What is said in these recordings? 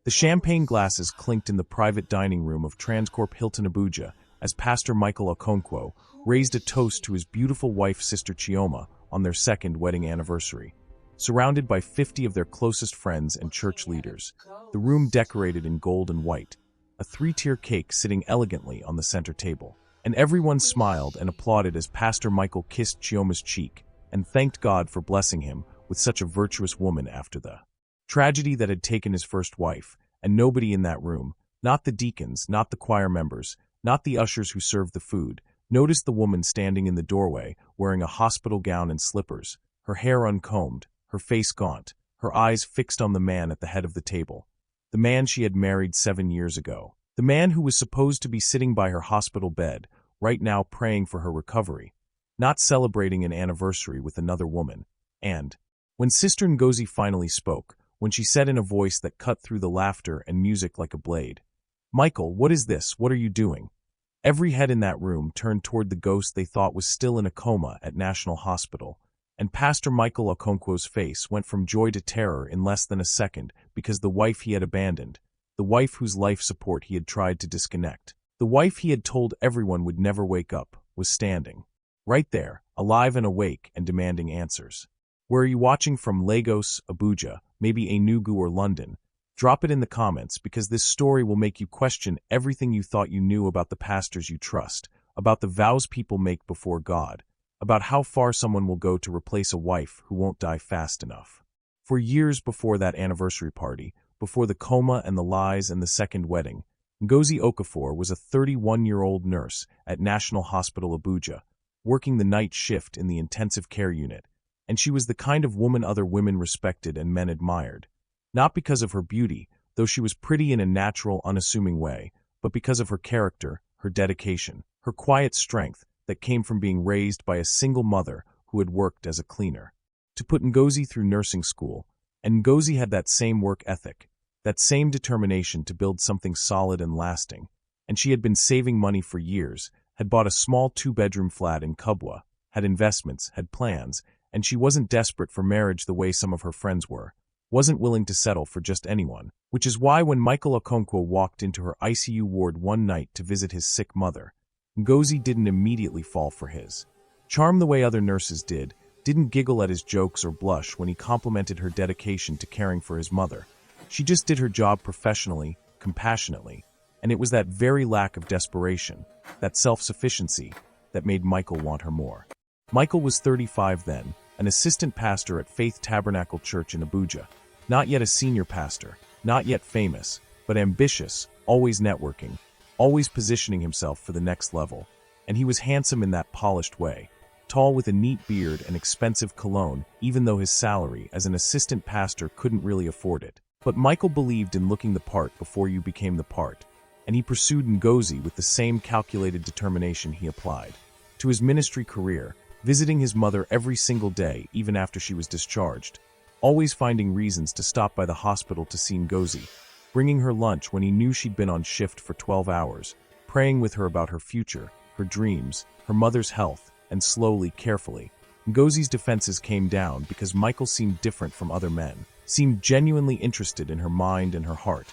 The champagne glasses clinked in the private dining room of Transcorp Hilton Abuja as Pastor Michael Okonkwo raised a toast to his beautiful wife, Sister Chioma, on their second wedding anniversary. Surrounded by 50 of their closest friends and church leaders, the room decorated in gold and white, a 3-tier cake sitting elegantly on the center table. And everyone smiled and applauded as Pastor Michael kissed Chioma's cheek and thanked God for blessing him with such a virtuous woman after the tragedy that had taken his first wife. And nobody in that room, not the deacons, not the choir members, not the ushers who served the food, noticed the woman standing in the doorway wearing a hospital gown and slippers, her hair uncombed, her face gaunt, her eyes fixed on the man at the head of the table, the man she had married 7 years ago, the man who was supposed to be sitting by her hospital bed, right now praying for her recovery, not celebrating an anniversary with another woman. And when Sister Ngozi finally spoke, when she said in a voice that cut through the laughter and music like a blade, "Michael, what is this? What are you doing?" Every head in that room turned toward the ghost they thought was still in a coma at National Hospital, and Pastor Michael Okonkwo's face went from joy to terror in less than a second because the wife he had abandoned, the wife whose life support he had tried to disconnect, the wife he had told everyone would never wake up, was standing right there, alive and awake and demanding answers. Where are you watching from? Lagos, Abuja, maybe Enugu or London? Drop it in the comments because this story will make you question everything you thought you knew about the pastors you trust, about the vows people make before God, about how far someone will go to replace a wife who won't die fast enough. For years before that anniversary party, before the coma and the lies and the second wedding, Ngozi Okafor was a 31-year-old nurse at National Hospital Abuja, working the night shift in the intensive care unit, and she was the kind of woman other women respected and men admired. Not because of her beauty, though she was pretty in a natural, unassuming way, but because of her character, her dedication, her quiet strength that came from being raised by a single mother who had worked as a cleaner. To put Ngozi through nursing school, and Ngozi had that same work ethic, that same determination to build something solid and lasting, and she had been saving money for years, had bought a small 2-bedroom flat in Kubwa, had investments, had plans, and she wasn't desperate for marriage the way some of her friends were, wasn't willing to settle for just anyone, which is why when Michael Okonkwo walked into her ICU ward one night to visit his sick mother, Ngozi didn't immediately fall for his charm the way other nurses did, didn't giggle at his jokes or blush when he complimented her dedication to caring for his mother. She just did her job professionally, compassionately, and it was that very lack of desperation, that self-sufficiency, that made Michael want her more. Michael was 35 then, an assistant pastor at Faith Tabernacle Church in Abuja, not yet a senior pastor, not yet famous, but ambitious, always networking, always positioning himself for the next level, and he was handsome in that polished way, tall with a neat beard and expensive cologne, even though his salary as an assistant pastor couldn't really afford it. But Michael believed in looking the part before you became the part, and he pursued Ngozi with the same calculated determination he applied to his ministry career, visiting his mother every single day even after she was discharged, always finding reasons to stop by the hospital to see Ngozi, bringing her lunch when he knew she'd been on shift for 12 hours, praying with her about her future, her dreams, her mother's health, and slowly, carefully, Ngozi's defenses came down because Michael seemed different from other men, seemed genuinely interested in her mind and her heart,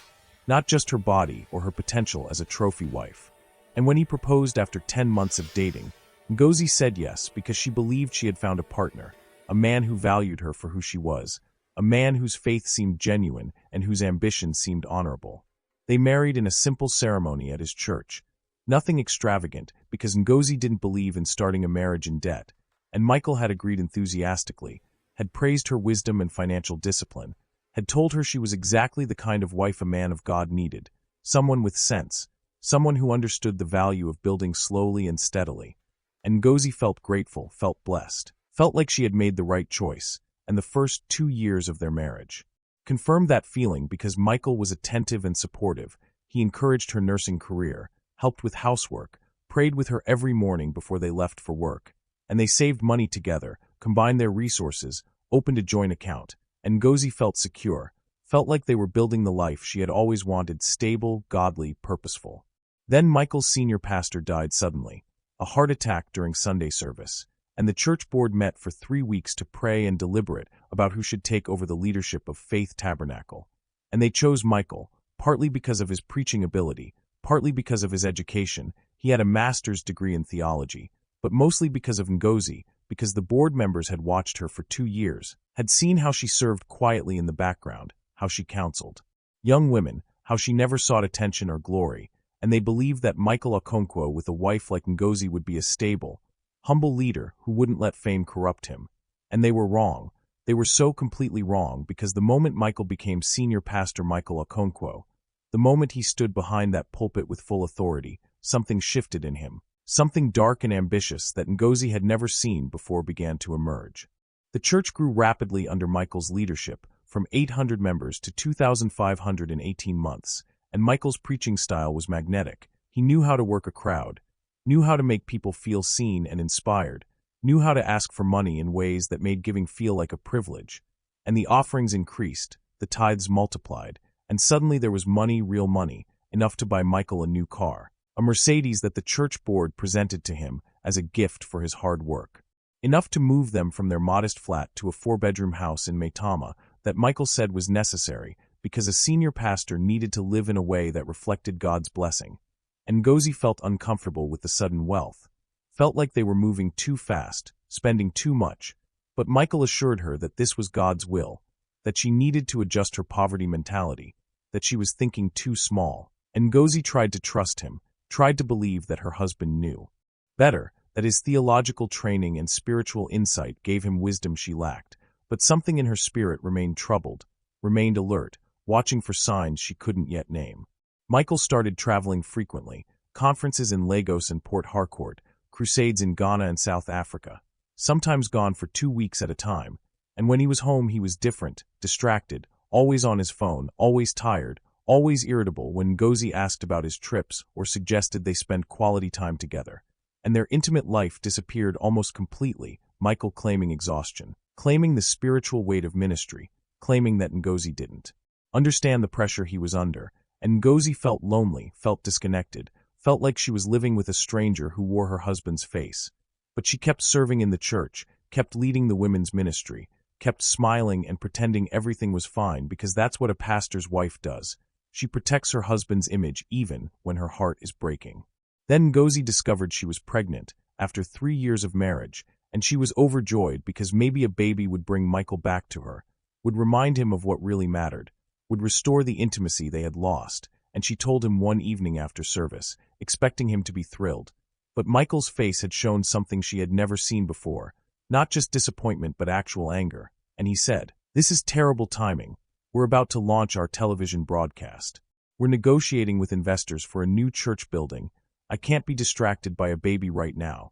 not just her body or her potential as a trophy wife. And when he proposed after 10 months of dating, Ngozi said yes because she believed she had found a partner, a man who valued her for who she was, a man whose faith seemed genuine and whose ambition seemed honorable. They married in a simple ceremony at his church. Nothing extravagant because Ngozi didn't believe in starting a marriage in debt, and Michael had agreed enthusiastically, had praised her wisdom and financial discipline, had told her she was exactly the kind of wife a man of God needed, someone with sense, someone who understood the value of building slowly and steadily. And Ngozi felt grateful, felt blessed, felt like she had made the right choice, and the first 2 years of their marriage confirmed that feeling because Michael was attentive and supportive. He encouraged her nursing career, helped with housework, prayed with her every morning before they left for work, and they saved money together, combined their resources, opened a joint account, and Ngozi felt secure, felt like they were building the life she had always wanted, stable, godly, purposeful. Then Michael's senior pastor died suddenly, a heart attack during Sunday service, and the church board met for 3 weeks to pray and deliberate about who should take over the leadership of Faith Tabernacle. And they chose Michael, partly because of his preaching ability, partly because of his education. He had a master's degree in theology, but mostly because of Ngozi, because the board members had watched her for 2 years, had seen how she served quietly in the background, how she counseled young women, how she never sought attention or glory, and they believed that Michael Okonkwo with a wife like Ngozi would be a stable, humble leader who wouldn't let fame corrupt him. And they were wrong. They were so completely wrong, because the moment Michael became senior pastor Michael Okonkwo, the moment he stood behind that pulpit with full authority, something shifted in him. Something dark and ambitious that Ngozi had never seen before began to emerge. The church grew rapidly under Michael's leadership, from 800 members to 2,500 in 18 months, and Michael's preaching style was magnetic. He knew how to work a crowd, knew how to make people feel seen and inspired, knew how to ask for money in ways that made giving feel like a privilege. And the offerings increased, the tithes multiplied, and suddenly there was money, real money, enough to buy Michael a new car, a Mercedes that the church board presented to him as a gift for his hard work. Enough to move them from their modest flat to a 4-bedroom house in Maitama that Michael said was necessary because a senior pastor needed to live in a way that reflected God's blessing. And Ngozi felt uncomfortable with the sudden wealth, felt like they were moving too fast, spending too much, but Michael assured her that this was God's will, that she needed to adjust her poverty mentality, that she was thinking too small. And Ngozi tried to trust him, tried to believe that her husband knew better, that his theological training and spiritual insight gave him wisdom she lacked, but something in her spirit remained troubled, remained alert, watching for signs she couldn't yet name. Michael started traveling frequently, conferences in Lagos and Port Harcourt, crusades in Ghana and South Africa, sometimes gone for 2 weeks at a time, and when he was home he was different, distracted, always on his phone, always tired, always irritable when Ngozi asked about his trips or suggested they spend quality time together. And their intimate life disappeared almost completely, Michael claiming exhaustion, claiming the spiritual weight of ministry, claiming that Ngozi didn't understand the pressure he was under, and Ngozi felt lonely, felt disconnected, felt like she was living with a stranger who wore her husband's face. But she kept serving in the church, kept leading the women's ministry, kept smiling and pretending everything was fine, because that's what a pastor's wife does. She protects her husband's image even when her heart is breaking. Then Ngozi discovered she was pregnant, after 3 years of marriage, and she was overjoyed because maybe a baby would bring Michael back to her, would remind him of what really mattered, would restore the intimacy they had lost, and she told him one evening after service, expecting him to be thrilled. But Michael's face had shown something she had never seen before, not just disappointment but actual anger, and he said, "This is terrible timing. We're about to launch our television broadcast. We're negotiating with investors for a new church building. I can't be distracted by a baby right now."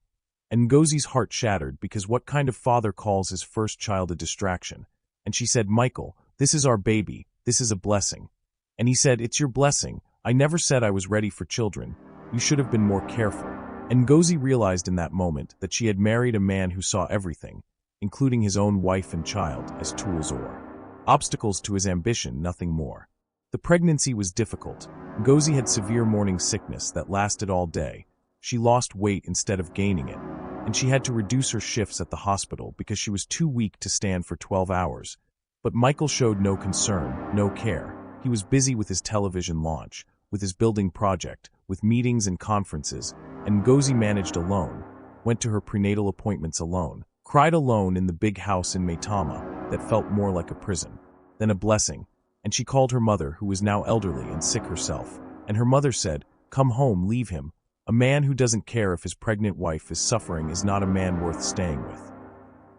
And Ngozi's heart shattered, because what kind of father calls his first child a distraction? And she said, "Michael, this is our baby. This is a blessing." And he said, "It's your blessing. I never said I was ready for children. You should have been more careful." And Ngozi realized in that moment that she had married a man who saw everything, including his own wife and child, as tools or obstacles to his ambition, nothing more. The pregnancy was difficult. Ngozi had severe morning sickness that lasted all day. She lost weight instead of gaining it, and she had to reduce her shifts at the hospital because she was too weak to stand for 12 hours. But Michael showed no concern, no care. He was busy with his television launch, with his building project, with meetings and conferences, and Ngozi managed alone, went to her prenatal appointments alone, cried alone in the big house in Maitama that felt more like a prison than a blessing. And she called her mother, who was now elderly and sick herself, and her mother said, "Come home, leave him. A man who doesn't care if his pregnant wife is suffering is not a man worth staying with."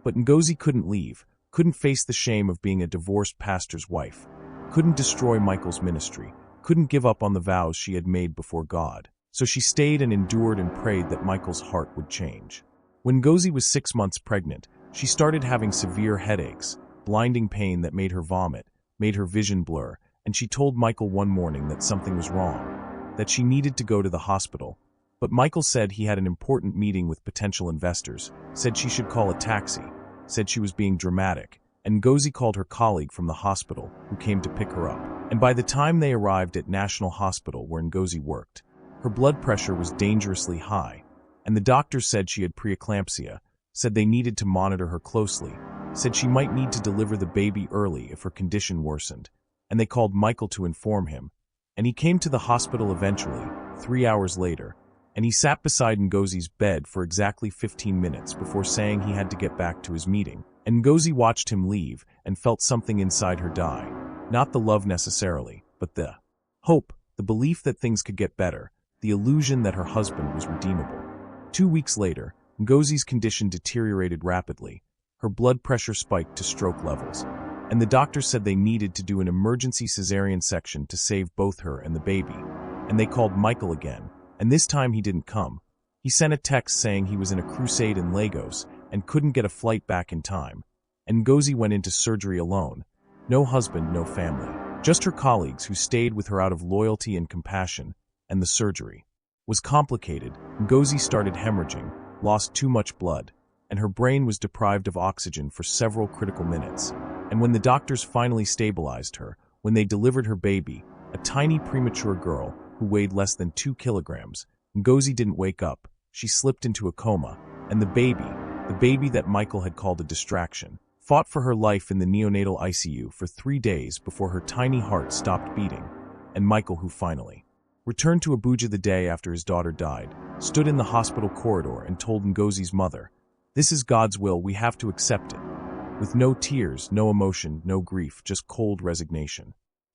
But Ngozi couldn't leave, couldn't face the shame of being a divorced pastor's wife, couldn't destroy Michael's ministry, couldn't give up on the vows she had made before God. So she stayed and endured and prayed that Michael's heart would change. When Ngozi was 6 months pregnant, she started having severe headaches, blinding pain that made her vomit, made her vision blur, and she told Michael one morning that something was wrong, that she needed to go to the hospital. But Michael said he had an important meeting with potential investors, said she should call a taxi, said she was being dramatic, and Ngozi called her colleague from the hospital, who came to pick her up. And by the time they arrived at National Hospital where Ngozi worked, her blood pressure was dangerously high, and the doctors said she had preeclampsia, said they needed to monitor her closely, said she might need to deliver the baby early if her condition worsened. and they called Michael to inform him, and he came to the hospital eventually, 3 hours later, and he sat beside Ngozi's bed for exactly 15 minutes before saying he had to get back to his meeting. And Ngozi watched him leave and felt something inside her die. Not the love necessarily, but the hope, the belief that things could get better, the illusion that her husband was redeemable. 2 weeks later, Ngozi's condition deteriorated rapidly. Her blood pressure spiked to stroke levels, and the doctor said they needed to do an emergency cesarean section to save both her and the baby. And they called Michael again, and this time he didn't come. He sent a text saying he was in a crusade in Lagos and couldn't get a flight back in time. And Ngozi went into surgery alone. No husband, no family. Just her colleagues who stayed with her out of loyalty and compassion, and the surgery was complicated. Ngozi started hemorrhaging, lost too much blood, and her brain was deprived of oxygen for several critical minutes. And when the doctors finally stabilized her, when they delivered her baby, a tiny premature girl who weighed less than 2 kilograms, Ngozi didn't wake up. She slipped into a coma, and the baby that Michael had called a distraction, fought for her life in the neonatal ICU for 3 days before her tiny heart stopped beating. And Michael, who finally returned to Abuja the day after his daughter died, stood in the hospital corridor and told Ngozi's mother, "This is God's will, we have to accept it." With no tears, no emotion, no grief, just cold resignation.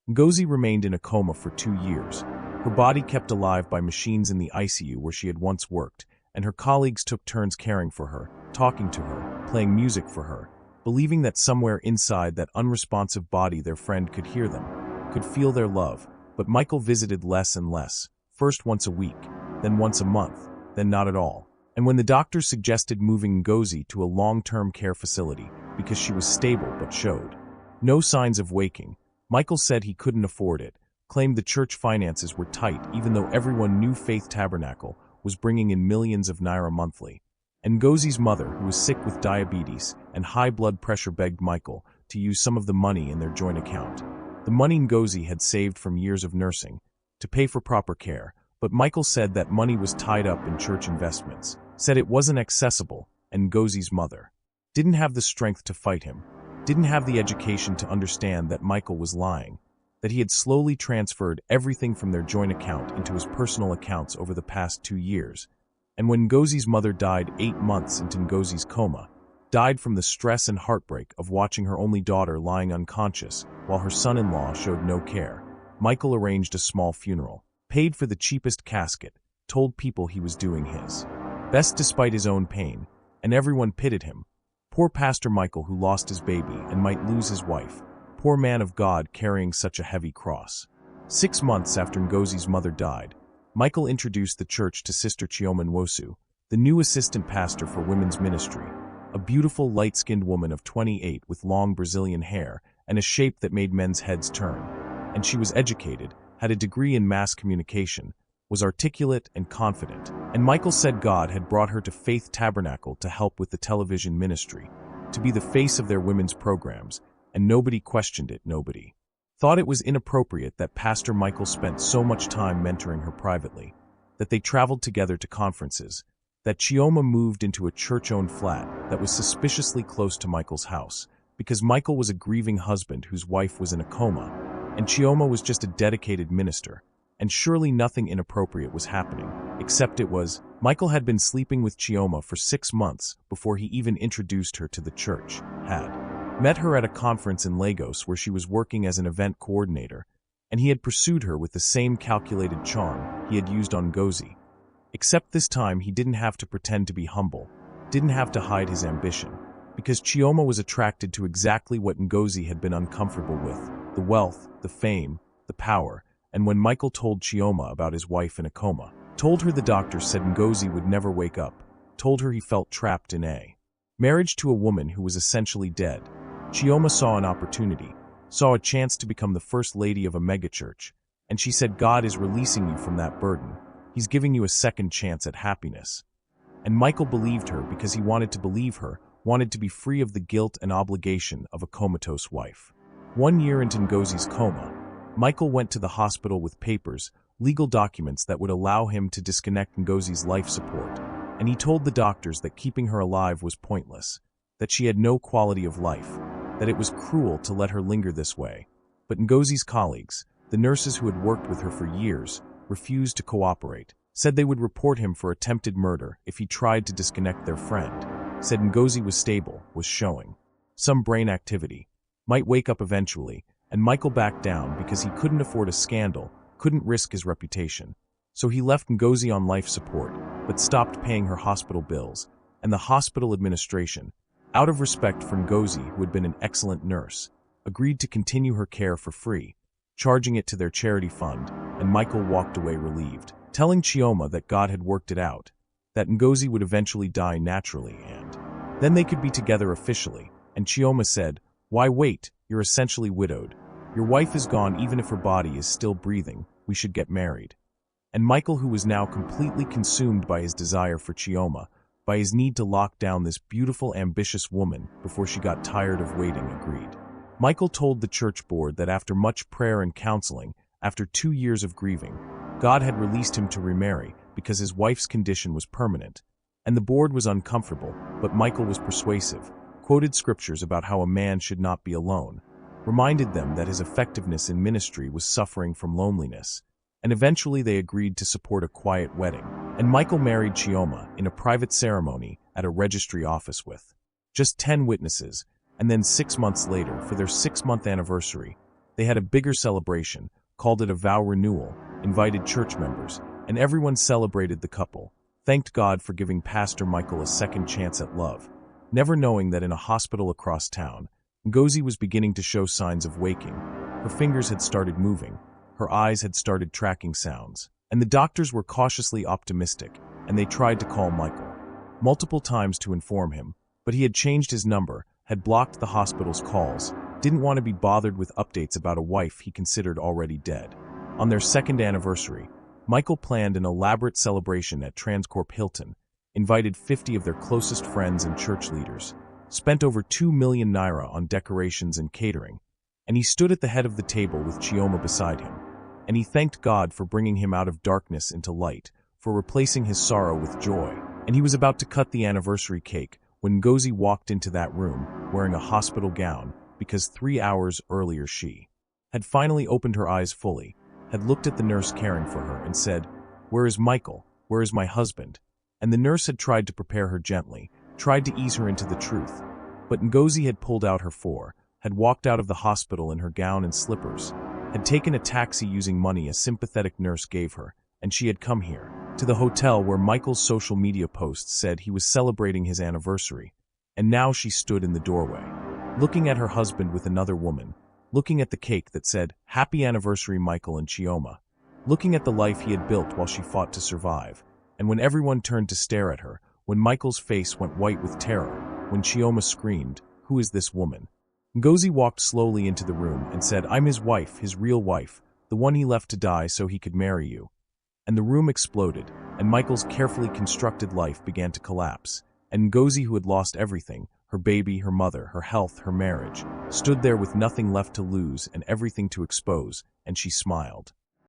Ngozi remained in a coma for 2 years, her body kept alive by machines in the ICU where she had once worked, and her colleagues took turns caring for her, talking to her, playing music for her, believing that somewhere inside that unresponsive body their friend could hear them, could feel their love. But Michael visited less and less, first once a week, then once a month, then not at all. And when the doctors suggested moving Ngozi to a long-term care facility because she was stable but showed no signs of waking, Michael said he couldn't afford it, claimed the church finances were tight even though everyone knew Faith Tabernacle was bringing in millions of naira monthly. And Ngozi's mother, who was sick with diabetes and high blood pressure, begged Michael to use some of the money in their joint account. The money Ngozi had saved from years of nursing to pay for proper care, but Michael said that money was tied up in church investments, said it wasn't accessible, and Ngozi's mother didn't have the strength to fight him, didn't have the education to understand that Michael was lying, that he had slowly transferred everything from their joint account into his personal accounts over the past 2 years. And when Ngozi's mother died 8 months into Ngozi's coma, died from the stress and heartbreak of watching her only daughter lying unconscious while her son-in-law showed no care, Michael arranged a small funeral, paid for the cheapest casket, told people he was doing his best despite his own pain, and everyone pitied him. Poor Pastor Michael, who lost his baby and might lose his wife. Poor man of God carrying such a heavy cross. 6 months after Ngozi's mother died, Michael introduced the church to Sister Chioma Nwosu, the new assistant pastor for women's ministry, a beautiful light-skinned woman of 28 with long Brazilian hair and a shape that made men's heads turn. And she was educated, had a degree in mass communication, was articulate and confident. And Michael said God had brought her to Faith Tabernacle to help with the television ministry, to be the face of their women's programs, and nobody questioned it, nobody thought it was inappropriate that Pastor Michael spent so much time mentoring her privately, that they traveled together to conferences, that Chioma moved into a church-owned flat that was suspiciously close to Michael's house, because Michael was a grieving husband whose wife was in a coma, and Chioma was just a dedicated minister, and surely nothing inappropriate was happening, except it was, Michael had been sleeping with Chioma for 6 months before he even introduced her to the church, had met her at a conference in Lagos where she was working as an event coordinator, and he had pursued her with the same calculated charm he had used on Ngozi. Except this time he didn't have to pretend to be humble, didn't have to hide his ambition, because Chioma was attracted to exactly what Ngozi had been uncomfortable with, the wealth, the fame, the power. And when Michael told Chioma about his wife in a coma, told her the doctor said Ngozi would never wake up, told her he felt trapped in a marriage to a woman who was essentially dead, Chioma saw an opportunity, saw a chance to become the first lady of a megachurch, and she said God is releasing you from that burden. He's giving you a second chance at happiness. And Michael believed her because he wanted to believe her, wanted to be free of the guilt and obligation of a comatose wife. 1 year into Ngozi's coma, Michael went to the hospital with papers, legal documents that would allow him to disconnect Ngozi's life support, and he told the doctors that keeping her alive was pointless, that she had no quality of life, that it was cruel to let her linger this way. But Ngozi's colleagues, the nurses who had worked with her for years, refused to cooperate, said they would report him for attempted murder if he tried to disconnect their friend, said Ngozi was stable, was showing some brain activity, might wake up eventually, and Michael backed down because he couldn't afford a scandal, couldn't risk his reputation. So he left Ngozi on life support, but stopped paying her hospital bills, and the hospital administration, out of respect for Ngozi, who had been an excellent nurse, agreed to continue her care for free, charging it to their charity fund, and Michael walked away relieved, telling Chioma that God had worked it out, that Ngozi would eventually die naturally and then they could be together officially, and Chioma said, "Why wait? You're essentially widowed. Your wife is gone even if her body is still breathing, we should get married." And Michael, who was now completely consumed by his desire for Chioma, by his need to lock down this beautiful, ambitious woman before she got tired of waiting, agreed. Michael told the church board that after much prayer and counseling, after 2 years of grieving, God had released him to remarry because his wife's condition was permanent. And the board was uncomfortable, but Michael was persuasive, quoted scriptures about how a man should not be alone, reminded them that his effectiveness in ministry was suffering from loneliness, and eventually they agreed to support a quiet wedding. And Michael married Chioma in a private ceremony at a registry office with just 10 witnesses, and then 6 months later, for their 6-month anniversary, they had a bigger celebration, called it a vow renewal, invited church members, and everyone celebrated the couple, thanked God for giving Pastor Michael a second chance at love, never knowing that in a hospital across town, Ngozi was beginning to show signs of waking. Her fingers had started moving, her eyes had started tracking sounds, and the doctors were cautiously optimistic, and they tried to call Michael multiple times to inform him, but he had changed his number, had blocked the hospital's calls, didn't want to be bothered with updates about a wife he considered already dead. On their 2nd anniversary, Michael planned an elaborate celebration at Transcorp Hilton, invited 50 of their closest friends and church leaders, spent over 2 million naira on decorations and catering, and he stood at the head of the table with Chioma beside him, and he thanked God for bringing him out of darkness into light, for replacing his sorrow with joy, and he was about to cut the anniversary cake when Ngozi walked into that room wearing a hospital gown because 3 hours earlier she had finally opened her eyes fully, had looked at the nurse caring for her and said, "Where is Michael? Where is my husband?" And the nurse had tried to prepare her gently, tried to ease her into the truth, but Ngozi had pulled out her had walked out of the hospital in her gown and slippers, had taken a taxi using money a sympathetic nurse gave her, and she had come here, to the hotel where Michael's social media posts said he was celebrating his anniversary, and now she stood in the doorway, looking at her husband with another woman, looking at the cake that said, "Happy Anniversary Michael and Chioma," looking at the life he had built while she fought to survive, and when everyone turned to stare at her, when Michael's face went white with terror, when Chioma screamed, "Who is this woman?" Ngozi walked slowly into the room and said, "I'm his wife, his real wife, the one he left to die so he could marry you." And the room exploded, and Michael's carefully constructed life began to collapse, and Ngozi, who had lost everything, her baby, her mother, her health, her marriage, stood there with nothing left to lose and everything to expose, and she smiled.